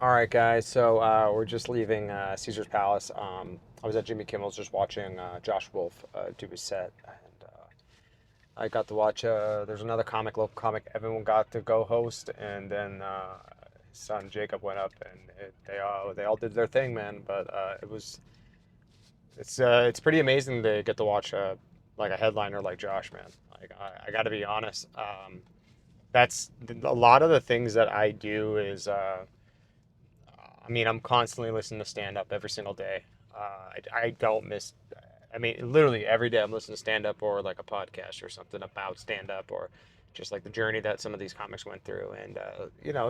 All right, guys. So we're just leaving Caesar's Palace. I was at Jimmy Kimmel's just watching Josh Wolf do his set, and I got to watch. There's another local comic. Everyone got to go host, and then his son Jacob went up, and they all did their thing, man. But it's pretty amazing to get to watch like a headliner like Josh, man. Like I got to be honest. That's a lot of the things that I do is. I mean, I'm constantly listening to stand up every single day. I don't miss. I mean, literally every day I'm listening to stand up or like a podcast or something about stand up or just like the journey that some of these comics went through, and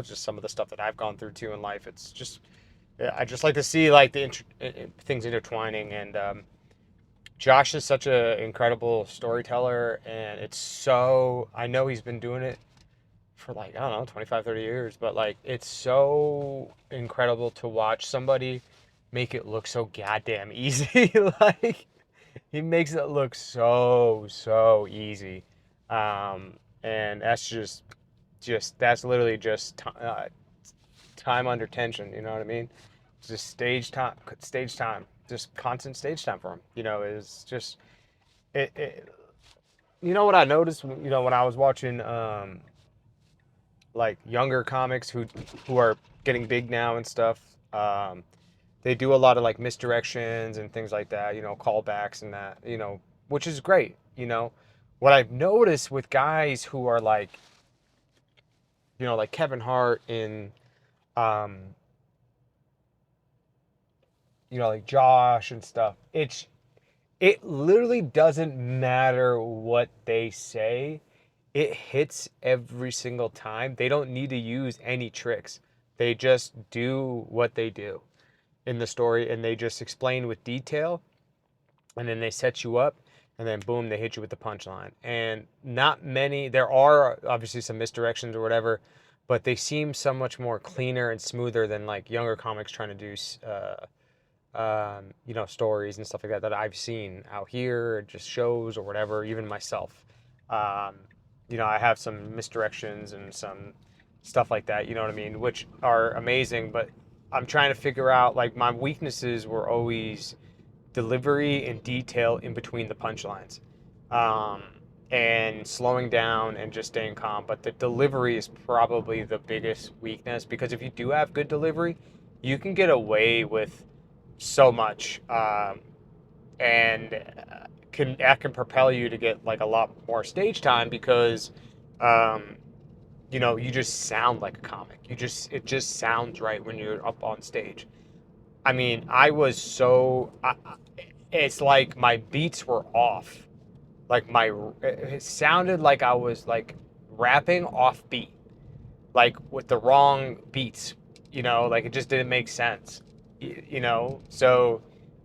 just some of the stuff that I've gone through too in life. It's just I just like to see like things intertwining, and Josh is such an incredible storyteller, and it's so I know he's been doing it for like, I don't know, 25, 30 years, but like it's so incredible to watch somebody make it look so goddamn easy. Like he makes it look so easy. And that's just that's literally just time under tension, you know what I mean? Just stage time, just constant stage time for him, is just it you know what I noticed, when I was watching like younger comics who are getting big now and stuff. They do a lot of like misdirections and things like that, callbacks and that, which is great. What I've noticed with guys who are like Kevin Hart in, um, like Josh and stuff. It literally doesn't matter what they say. It hits every single time. They don't need to use any tricks. They just do what they do in the story, and they just explain with detail, and then they set you up, and then boom, they hit you with the punchline. And not many, there are obviously some misdirections or whatever, but they seem so much more cleaner and smoother than like younger comics trying to do stories and stuff like that I've seen out here, just shows or whatever, even myself. Um, I have some misdirections and some stuff like that, you know what I mean, which are amazing, but I'm trying to figure out, like, my weaknesses were always delivery and detail in between the punchlines. Um, and slowing down and just staying calm. But the delivery is probably the biggest weakness, because if you do have good delivery, you can get away with so much, and can propel you to get like a lot more stage time because um, you just sound like a comic. It just sounds right when you're up on stage. I mean, it's like my beats were off. Like it sounded like I was like rapping off beat, like with the wrong beats, like it just didn't make sense, So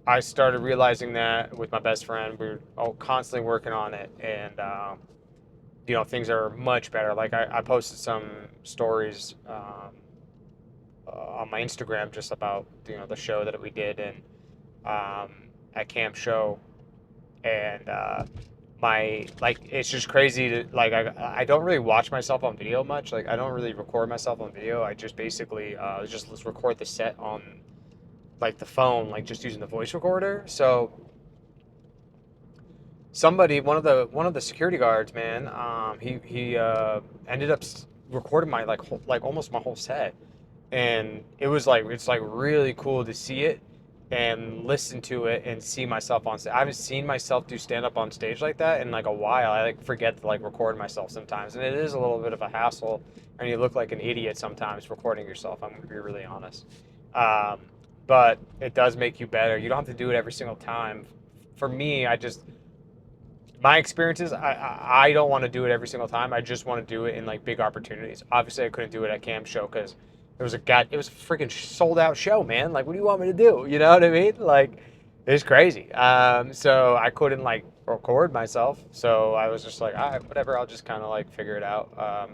I started realizing that with my best friend. We were all constantly working on it, and things are much better. Like I posted some stories on my Instagram just about the show that we did and at Camp Show, and my like it's just crazy to like I don't really watch myself on video much. Like I don't really record myself on video. I just basically just let's record the set on like the phone, like just using the voice recorder. So somebody, one of the security guards, man, he ended up recording my like almost my whole set, and it's like really cool to see it and listen to it and see myself on stage. I haven't seen myself do stand up on stage like that in like a while. I like forget to like record myself sometimes, and it is a little bit of a hassle, and you look like an idiot sometimes recording yourself. I'm gonna be really honest. Um, but it does make you better. You don't have to do it every single time. For me, my experiences, I don't want to do it every single time. I just want to do it in like big opportunities. Obviously, I couldn't do it at Camp Show because it was a freaking sold out show, man. Like, what do you want me to do? You know what I mean? Like, it's crazy. So I couldn't like record myself. So I was just like, all right, whatever. I'll just kind of like figure it out.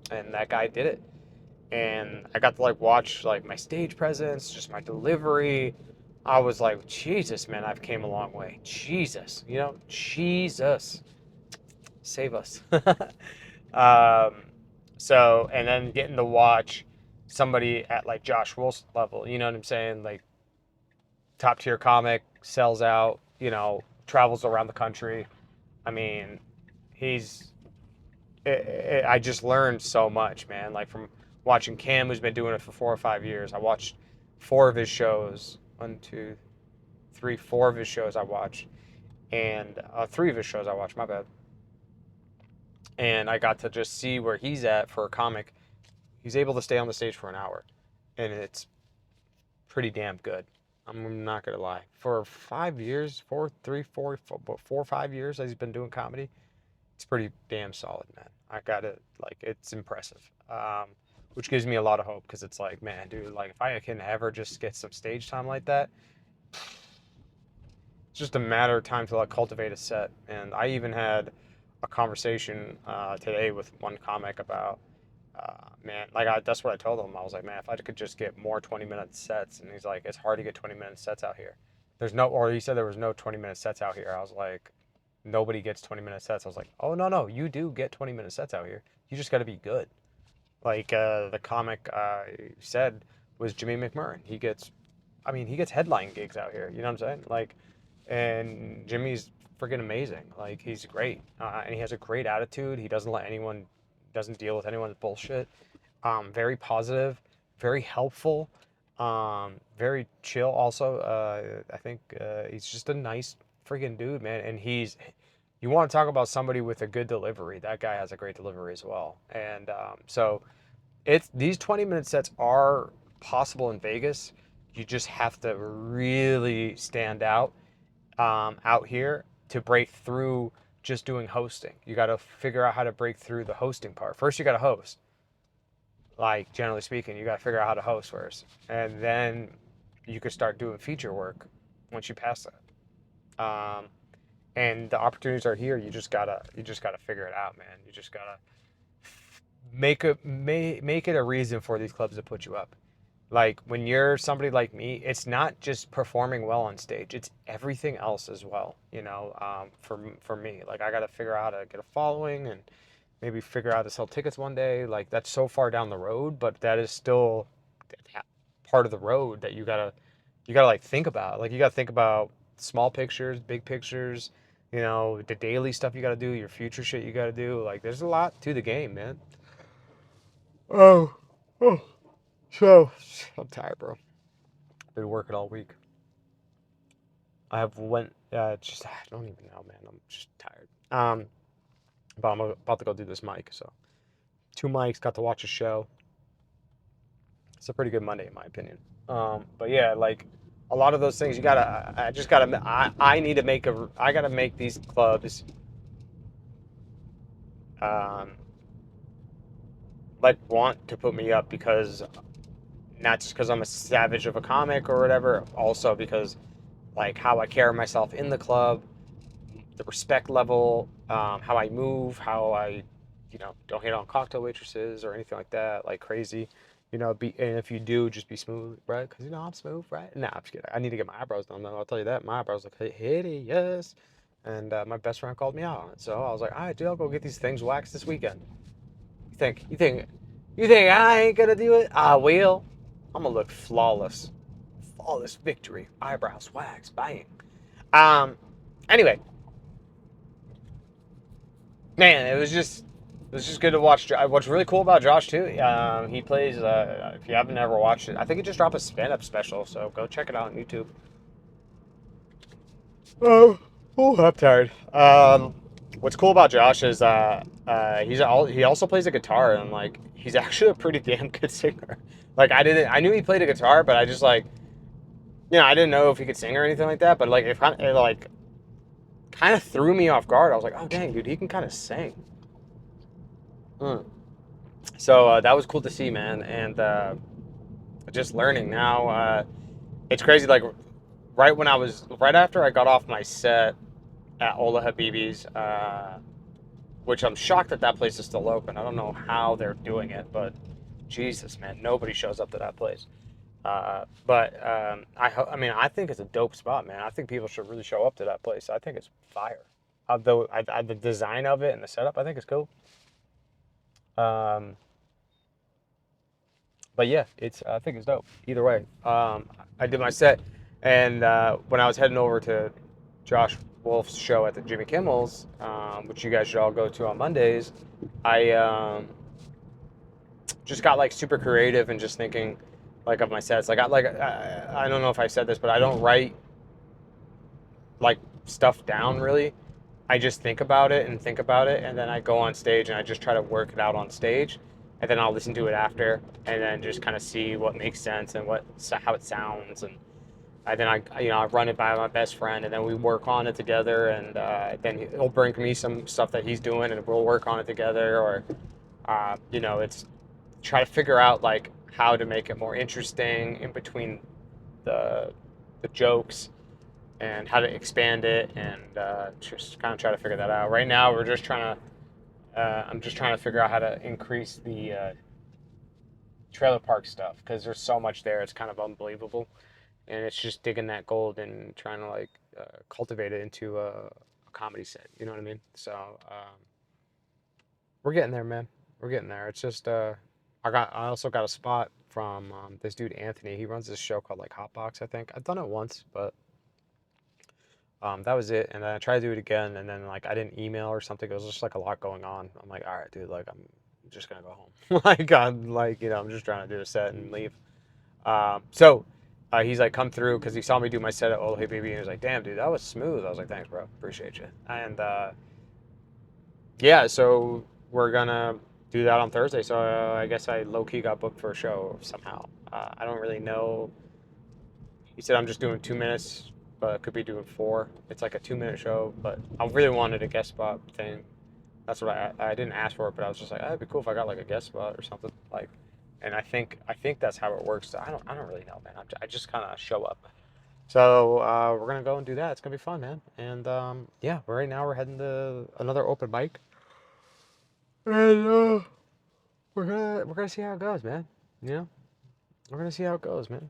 And that guy did it, and I got to like watch like my stage presence, just my delivery. I was like, Jesus, man, I've came a long way. Jesus, Jesus, save us. um, and then getting to watch somebody at like Josh Wolf's level. You know what I'm saying? Like top tier comic, sells out. Travels around the country. I mean, he's. I just learned so much, man. Like from watching Cam, who's been doing it for 4 or 5 years. I watched four of his shows. One, two, three, four of his shows I watched, and three of his shows I watched. My bad. And I got to just see where he's at for a comic. He's able to stay on the stage for an hour, and it's pretty damn good. I'm not gonna lie. For 5 years, 4 or 5 years that he's been doing comedy, it's pretty damn solid, man. I got it. Like, it's impressive. Which gives me a lot of hope because it's like, man, dude, like if I can ever just get some stage time like that, it's just a matter of time to like cultivate a set. And I even had a conversation today with one comic about, man, like that's what I told him. I was like, man, if I could just get more 20-minute sets, and he's like, it's hard to get 20-minute sets out here. Or he said there was no 20-minute sets out here. I was like, nobody gets 20-minute sets. I was like, oh no, you do get 20-minute sets out here. You just got to be good. Like the comic said was Jimmy McMurrin. He gets headline gigs out here. You know what I'm saying? Like, and Jimmy's freaking amazing. Like, he's great, and he has a great attitude. He doesn't deal with anyone's bullshit. Very positive, very helpful, very chill. Also, I think he's just a nice freaking dude, man. And you want to talk about somebody with a good delivery. That guy has a great delivery as well. And so these 20-minute sets are possible in Vegas. You just have to really stand out here to break through just doing hosting. You got to figure out how to break through the hosting part. First, you got to host. Like, generally speaking, you got to figure out how to host first. And then you could start doing feature work once you pass that. And the opportunities are here. You just gotta figure it out, man. You just gotta make it a reason for these clubs to put you up. Like, when you're somebody like me, it's not just performing well on stage, it's everything else as well. For me, like, I got to figure out how to get a following and maybe figure out how to sell tickets one day. Like, that's so far down the road, but that is still part of the road that you gotta like think about. Like, you gotta think about small pictures, big pictures, the daily stuff you gotta do, your future shit you gotta do. Like, there's a lot to the game, man. Oh, oh. So, I'm tired, bro. Been working all week. I have I don't even know, man. I'm just tired. But I'm about to go do this mic. So, 2 mics, got to watch a show. It's a pretty good Monday, in my opinion. But yeah, like a lot of those things, I need to I gotta make these clubs, um, like want to put me up because not just because I'm a savage of a comic or whatever, also because like how I carry myself in the club, the respect level, how I move, how I, don't hit on cocktail waitresses or anything like that, like crazy. And if you do, just be smooth, right? Because I'm smooth, right? Nah, I'm just kidding. I need to get my eyebrows done, though. I'll tell you that. My eyebrows look hideous. And my best friend called me out on it. So I was like, all right, dude, I'll go get these things waxed this weekend. You think I ain't gonna do it? I will. I'm gonna look flawless. Flawless victory. Eyebrows waxed. Bang. Um, anyway, man, it was just good to watch. What's really cool about Josh too, he plays. If you haven't ever watched it, I think he just dropped a stand-up special, so go check it out on YouTube. Oh, I'm tired. What's cool about Josh is he also plays a guitar, and like he's actually a pretty damn good singer. Like, I knew he played a guitar, but I just like, I didn't know if he could sing or anything like that. But like it like kind of threw me off guard. I was like, oh dang, dude, he can kind of sing. Mm. So that was cool to see, man, and just learning now. It's crazy. Like, right after I got off my set at Ola Habibi's, which I'm shocked that place is still open. I don't know how they're doing it, but Jesus, man, nobody shows up to that place. But I mean, I think it's a dope spot, man. I think people should really show up to that place. I think it's fire. Although the design of it and the setup, I think is cool. Um, But yeah, it's I think it's dope. Either way, I did my set, and when I was heading over to Josh Wolf's show at the Jimmy Kimmel's, which you guys should all go to on Mondays, I just got like super creative and just thinking like of my sets. I don't know if I said this, but I don't write like stuff down really. I just think about it and think about it, and then I go on stage and I just try to work it out on stage, and then I'll listen to it after, and then just kind of see what makes sense and how it sounds, and then I run it by my best friend, and then we work on it together, and then he'll bring me some stuff that he's doing, and we'll work on it together, or it's try to figure out like how to make it more interesting in between the the jokes and how to expand it, and just kind of try to figure that out. Right now, we're just trying to. I'm just trying to figure out how to increase the trailer park stuff because there's so much there. It's kind of unbelievable, and it's just digging that gold and trying to like cultivate it into a comedy set. You know what I mean? So we're getting there, man. We're getting there. It's just I also got a spot from this dude Anthony. He runs this show called like Hotbox. I think I've done it once, but that was it. And then I tried to do it again, and then like I didn't email or something. It was just like a lot going on. I'm like, all right, dude, like I'm just gonna go home. Like I'm like I'm just trying to do a set and leave. So he's like, come through because he saw me do my set at Oh Hey Baby, and he was like, damn, dude, that was smooth. I was like, thanks, bro, appreciate you. And yeah, so we're gonna do that on Thursday. So I guess I low key got booked for a show somehow. I don't really know. He said I'm just doing 2 minutes, but I could be doing four. It's like a 2 minute show, but I really wanted a guest spot thing. That's what I didn't ask for it, but I was just like, oh, it'd be cool if I got like a guest spot or something like. And I think that's how it works. I don't really know, man. I just kind of show up. So we're gonna go and do that. It's gonna be fun, man. And yeah, right now we're heading to another open mic, and we're gonna see how it goes, man. You know, we're gonna see how it goes, man.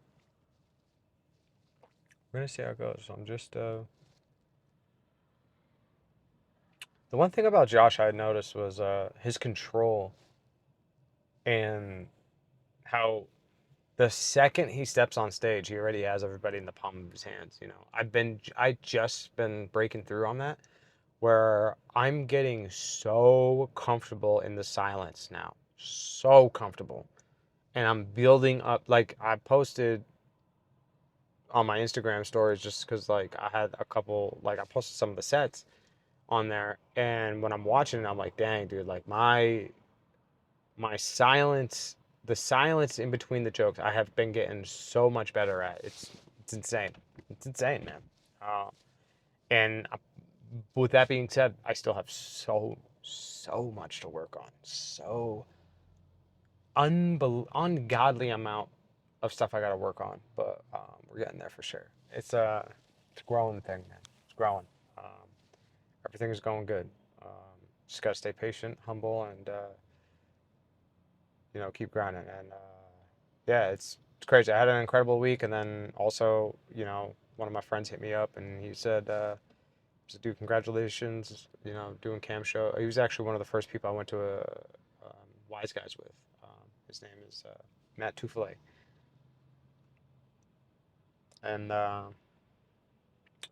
We're gonna see how it goes. So I'm just the one thing about Josh I noticed was his control and how the second he steps on stage, he already has everybody in the palm of his hands. I just been breaking through on that, where I'm getting so comfortable in the silence now, so comfortable, and I'm building up. Like I posted on my Instagram stories just because like I had a couple, like I posted some of the sets on there, and when I'm watching it, I'm like, dang, dude, like my silence, the silence in between the jokes, I have been getting so much better at. It's insane. It's insane, man. And with that being said, I still have so much to work on. So ungodly amount of stuff I got to work on, but we're getting there for sure. It's a growing thing, man. It's growing. Um, Everything is going good. Just gotta stay patient, humble, and keep grinding. And yeah, it's crazy. I had an incredible week, and then also, one of my friends hit me up, and he said, "Dude, congratulations! Doing cam show." He was actually one of the first people I went to a Wise Guys with. His name is Matt Touffalet, and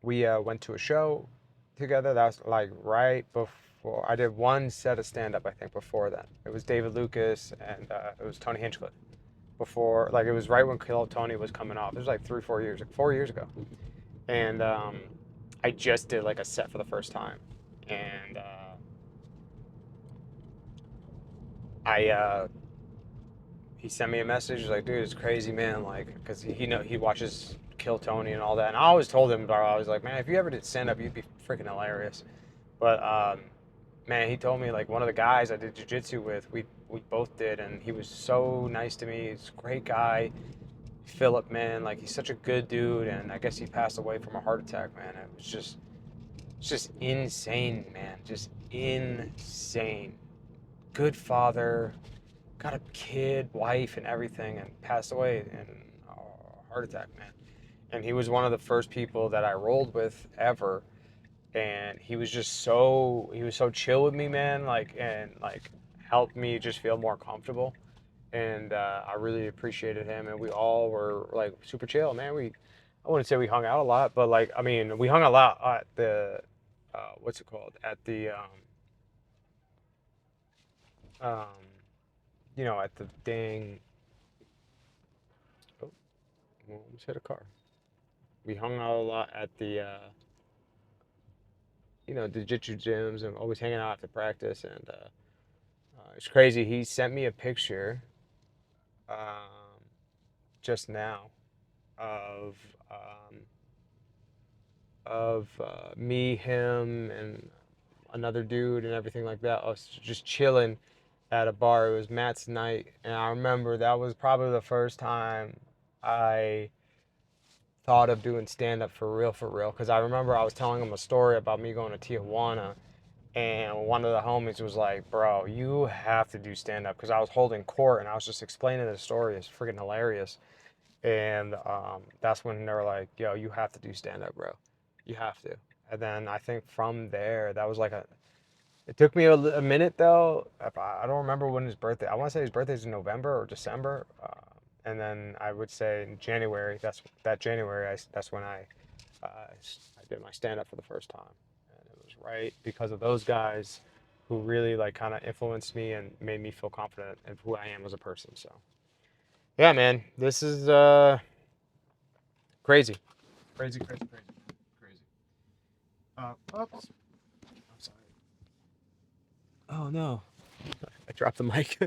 we went to a show together. That was like right before I did one set of stand up. I think before then it was David Lucas and it was Tony Hinchcliffe. Before, like, it was right when Kill Tony was coming off. It was like 3 4 years, like 4 years ago, and I just did like a set for the first time, and I he sent me a message. He's like, dude, it's crazy, man. Like, because he watches Kill Tony and all that. And I always told him, bro, I was like, man, if you ever did stand up, you'd be freaking hilarious. But man, he told me like one of the guys I did jujitsu with, we both did, and he was so nice to me. He's a great guy. Philip, man, like he's such a good dude, and I guess he passed away from a heart attack, man. It's just insane, man. Just insane. Good father, got a kid, wife, and everything, and passed away in a heart attack, man. And he was one of the first people that I rolled with ever, and he was so chill with me, man. Like and like helped me just feel more comfortable. and I really appreciated him, and we all were like super chill, man. I wouldn't say we hung out a lot, but like I mean, we hung a lot at the what's it called, at the um, at the dang. Oh, almost hit a car. We hung out a lot at the the jiu-jitsu gyms, and always hanging out after practice, and it's crazy. He sent me a picture um, just now of um, me, him, and another dude, and everything like that. Us just chilling at a bar. It was Matt's night, and I remember that was probably the first time I thought of doing stand up for real. Because I remember I was telling him a story about me going to Tijuana, and one of the homies was like, "Bro, you have to do stand up." Because I was holding court, and I was just explaining the story. It's freaking hilarious. And that's when they were like, "Yo, you have to do stand up, bro. You have to." And then I think from there, that was like a. It took me a minute though. I don't remember when his birthday. I want to say his birthday's in November or December. And then I would say in January. That January. That's when I did my stand up for the first time, and it was right because of those guys who really like kind of influenced me and made me feel confident in who I am as a person. So yeah, man, this is crazy. Crazy, crazy, crazy, crazy. Oops. I'm sorry. Oh no. I dropped the mic.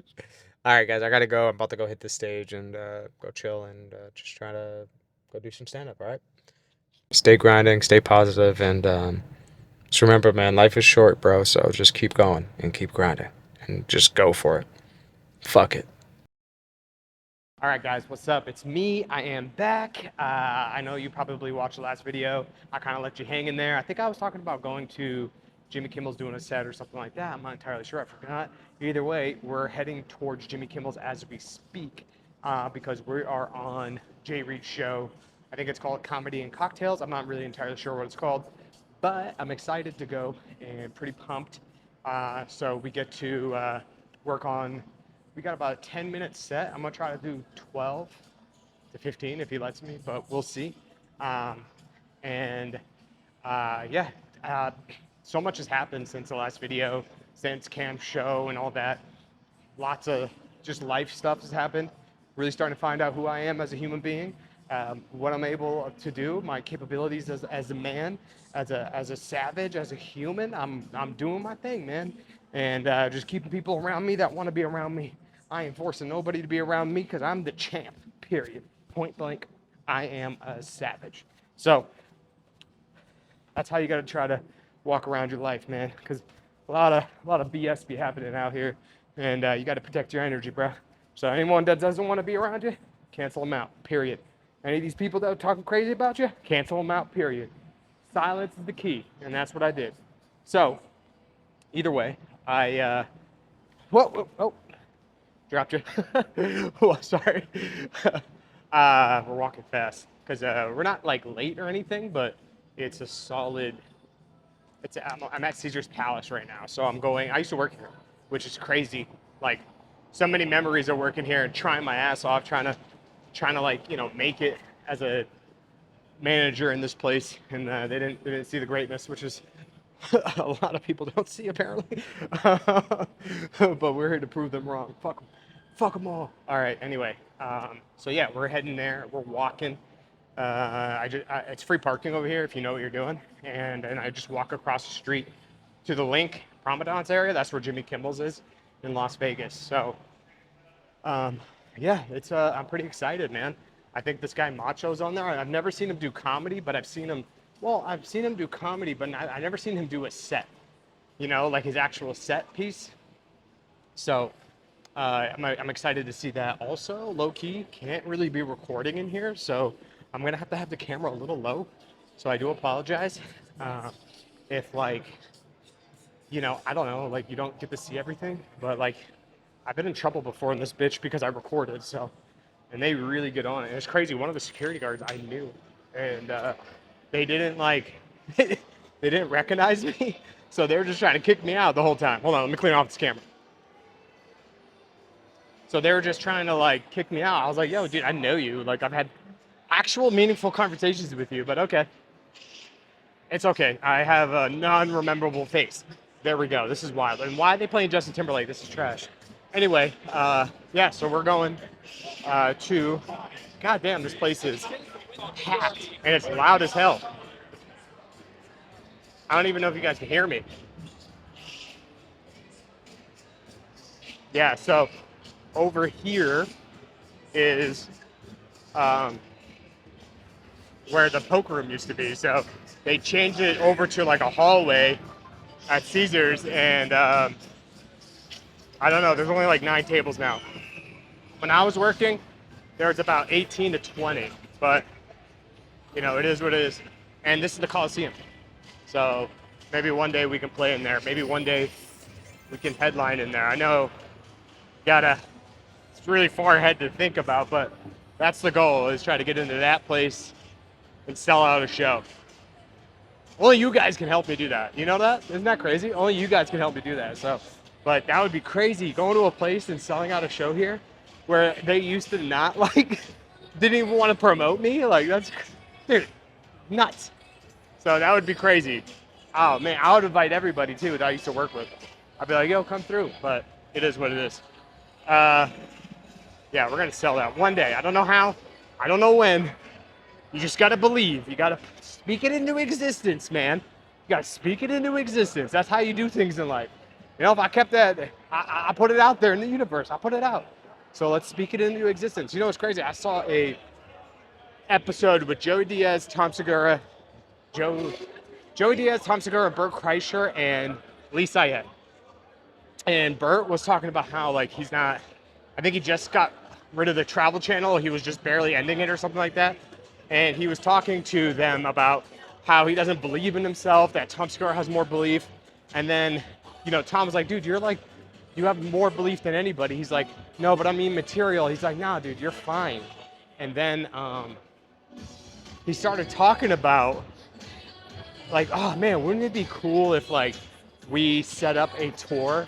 All right, guys, I gotta go. I'm about to go hit the stage and go chill and just try to go do some stand up. All right. Stay grinding, stay positive, and just remember, man, life is short, bro. So just keep going and keep grinding and just go for it. Fuck it. All right, guys, what's up? It's me. I am back. I know you probably watched the last video. I kind of let you hang in there. I think I was talking about going to Jimmy Kimmel's doing a set or something like that. I'm not entirely sure. I forgot. Either way, we're heading towards Jimmy Kimmel's as we speak because we are on Reid's show. I think it's called Comedy and Cocktails. I'm not really entirely sure what it's called, but I'm excited to go and pretty pumped. So we get to work on we got about a 10-minute set. I'm gonna try to do 12 to 15 if he lets me, but we'll see. Um, and yeah, so much has happened since the last video, since Cam's show and all that. Lots of just life stuff has happened. Really starting to find out who I am as a human being, what I'm able to do, my capabilities as a man, as a savage, as a human. I'm doing my thing, man, and just keeping people around me that want to be around me. I ain't forcing nobody to be around me because I'm the champ. Period. Point blank. I am a savage. So that's how you got to try to walk around your life, man. Because a lot of BS be happening out here, and you got to protect your energy, bro. So anyone that doesn't want to be around you, cancel them out. Period. Any of these people that are talking crazy about you, cancel them out. Period. Silence is the key, and that's what I did. So either way, whoa, dropped you. Oh, sorry. We're walking fast because we're not like late or anything, but it's a solid. I'm at Caesar's Palace right now, so I'm going. I used to work here, which is crazy. Like, so many memories of working here and trying my ass off, trying to like make it as a manager in this place, and they didn't see the greatness, which is a lot of people don't see apparently. But we're here to prove them wrong. Fuck them all. All right. Anyway, so yeah, we're heading there. We're walking. It's free parking over here if you know what you're doing, and I just walk across the street to the Link Promenade area. That's where Jimmy Kimmel's is in Las Vegas. So, yeah, it's I'm pretty excited, man. I think this guy Macho's on there. I've never seen him do comedy, but I've seen him. Well, I've seen him do comedy, but I never seen him do a set. Like his actual set piece. So I'm excited to see that. Also, low key, can't really be recording in here, so I'm gonna have the camera a little low. So I do apologize if like I don't know, like you don't get to see everything, but like I've been in trouble before in this bitch because I recorded. So and they really get on it. And it's crazy. One of the security guards I knew, and they didn't like they didn't recognize me, so they were just trying to kick me out the whole time. Hold on, let me clean off this camera. So they were just trying to like kick me out. I was like, yo, dude, I know you. Like I've had actual meaningful conversations with you, but okay. It's okay. I have a non-rememberable face. There we go. This is wild. And why are they playing Justin Timberlake? This is trash. Anyway, yeah, so we're going to, God damn, this place is packed and it's loud as hell. I don't even know if you guys can hear me. Yeah, so over here is where the poker room used to be. So they changed it over to like a hallway at Caesars, and I don't know, there's only like 9 tables now. When I was working, there was about 18 to 20, but you know, it is what it is. And this is the Coliseum. So maybe one day we can play in there. Maybe one day we can headline in there. I know, it's really far ahead to think about, but that's the goal, is try to get into that place and sell out a show. Only you guys can help me do that. You know that? Isn't that crazy? Only you guys can help me do that. So, but that would be crazy, going to a place and selling out a show here where they used to not like, didn't even want to promote me. Like that's, dude, nuts. So that would be crazy. Oh man, I would invite everybody too that I used to work with. I'd be like, yo, come through. But it is what it is. Yeah, we're gonna sell that one day. I don't know how, I don't know when. You just gotta believe. You gotta speak it into existence, man. You gotta speak it into existence. That's how you do things in life. You know, if I kept that, I put it out there in the universe. I put it out. So let's speak it into existence. You know what's crazy? I saw a episode with Joey Diaz, Tom Segura, Joey Diaz, Tom Segura, Bert Kreischer, and Lee Sayed. And Bert was talking about how like he's not, I think he just got rid of the Travel Channel. He was just barely ending it or something like that. And he was talking to them about how he doesn't believe in himself, that Tom Segura has more belief. And then, you know, Tom was like, dude, you're like, you have more belief than anybody. He's like, no, but I mean material. He's like, nah, dude, you're fine. And then he started talking about like, oh man, wouldn't it be cool if like we set up a tour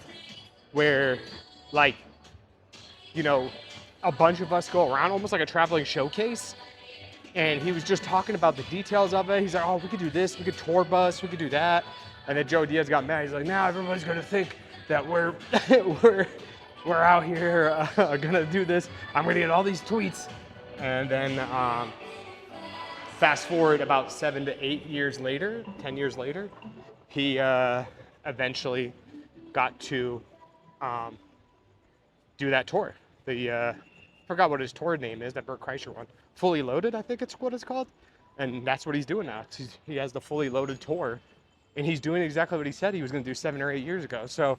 where like, you know, a bunch of us go around, almost like a traveling showcase. And he was just talking about the details of it. He's like, oh, we could do this, we could tour bus, we could do that. And then Joe Diaz got mad. He's like, now everybody's gonna think that we're we're out here gonna do this. I'm gonna get all these tweets. And then fast forward about 7 to 8 years later, 10 years later, he eventually got to do that tour. I forgot what his tour name is, that Bert Kreischer one. Fully Loaded, I think it's what it's called. And that's what he's doing now. He has the Fully Loaded tour. And he's doing exactly what he said he was going to do 7 or 8 years ago. So,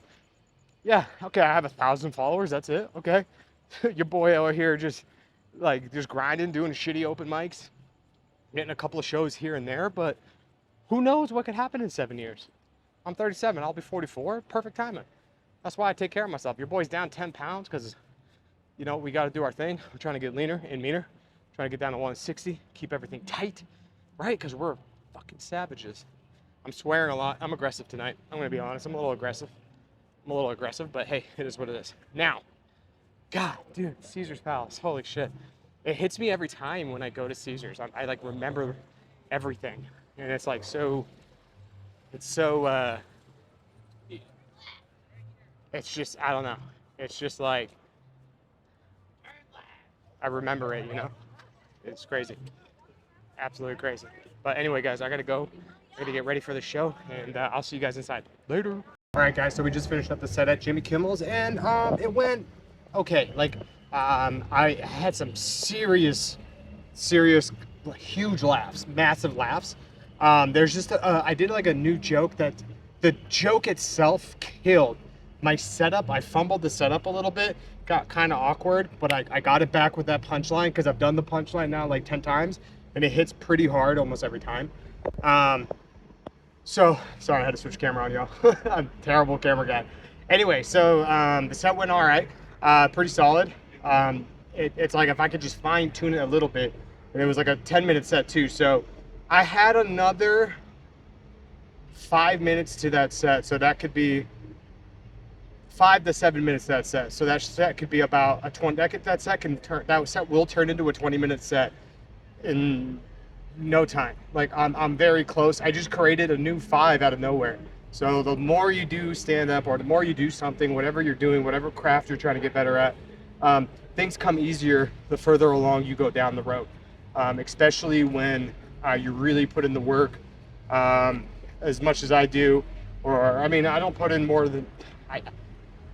yeah, okay, I have 1,000 followers. That's it. Okay. Your boy over here just grinding, doing shitty open mics, getting a couple of shows here and there. But who knows what could happen in 7 years? I'm 37. I'll be 44. Perfect timing. That's why I take care of myself. Your boy's down 10 pounds because, you know, we got to do our thing. We're trying to get leaner and meaner. Trying to get down to 160, keep everything tight, right? Because we're fucking savages. I'm swearing a lot. I'm aggressive tonight. I'm going to be honest. I'm a little aggressive, but hey, it is what it is. Now, God, dude, Caesar's Palace. Holy shit. It hits me every time when I go to Caesar's. I like remember everything. And it's like so, it's just, I don't know. It's just like, I remember it, you know? It's crazy. Absolutely crazy. But anyway, guys, I gotta go. I gotta get ready for the show, and I'll see you guys inside. Later. All right, guys, so we just finished up the set at Jimmy Kimmel's, and it went okay. Like, I had some serious, huge laughs, massive laughs. There's just, I did like a new joke that the joke itself killed. My setup, I fumbled the setup a little bit, got kind of awkward, but I got it back with that punchline because I've done the punchline now like 10 times and it hits pretty hard almost every time. So, sorry, I had to switch camera on, y'all. I'm a terrible camera guy. Anyway, so the set went all right, pretty solid. It's like if I could just fine tune it a little bit, and it was like a 10-minute set too. So I had another 5 minutes to that set, so that could be 5 to 7 minutes of that set. So that set could be about a 20. That set will turn into a 20-minute set in no time. Like I'm very close. I just created a new 5 out of nowhere. So the more you do stand up, or the more you do something, whatever you're doing, whatever craft you're trying to get better at, things come easier the further along you go down the road. Especially when you really put in the work, as much as I do. Or I mean, I don't put in more than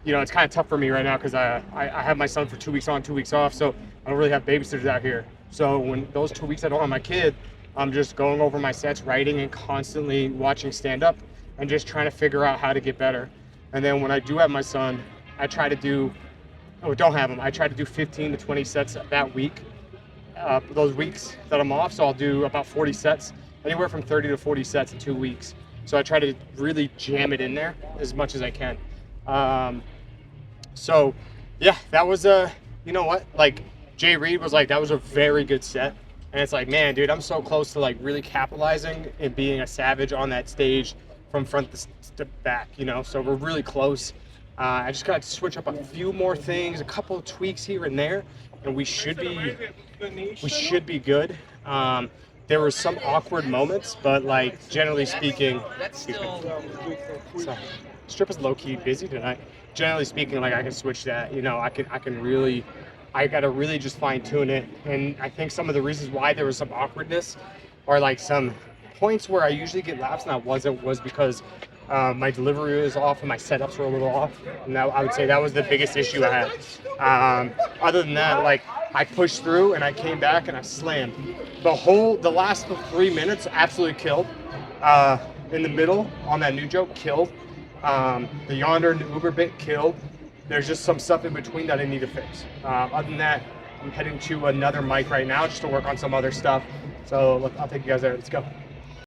it's kind of tough for me right now because I have my son for 2 weeks on, 2 weeks off, so I don't really have babysitters out here. So when those 2 weeks I don't have my kid, I'm just going over my sets, writing, and constantly watching stand up and just trying to figure out how to get better. And then when I do have my son, I try to do, don't have him, I try to do 15 to 20 sets that week, those weeks that I'm off. So I'll do about 40 sets, anywhere from 30 to 40 sets in 2 weeks. So I try to really jam it in there as much as I can. So yeah, that was you know what, like Jay Reid was like, that was a very good set. And it's like, man, dude, I'm so close to like really capitalizing and being a savage on that stage from front to back, so we're really close. I just got to switch up a few more things, a couple of tweaks here and there, and we should be good. There were some awkward moments, but like generally speaking, so Strip is low-key busy tonight. Generally speaking, like I can switch that, I got to really just fine tune it. And I think some of the reasons why there was some awkwardness, or like some points where I usually get laughs and I wasn't, was because my delivery was off and my setups were a little off. And that, I would say that was the biggest issue I had. Other than that, like I pushed through and I came back and I slammed. The last 3 minutes absolutely killed. In the middle on that new joke, killed. The Yonder and the Uber bit, killed. There's just some stuff in between that I need to fix. Other than that, I'm heading to another mic right now just to work on some other stuff. So I'll take you guys there. Let's go.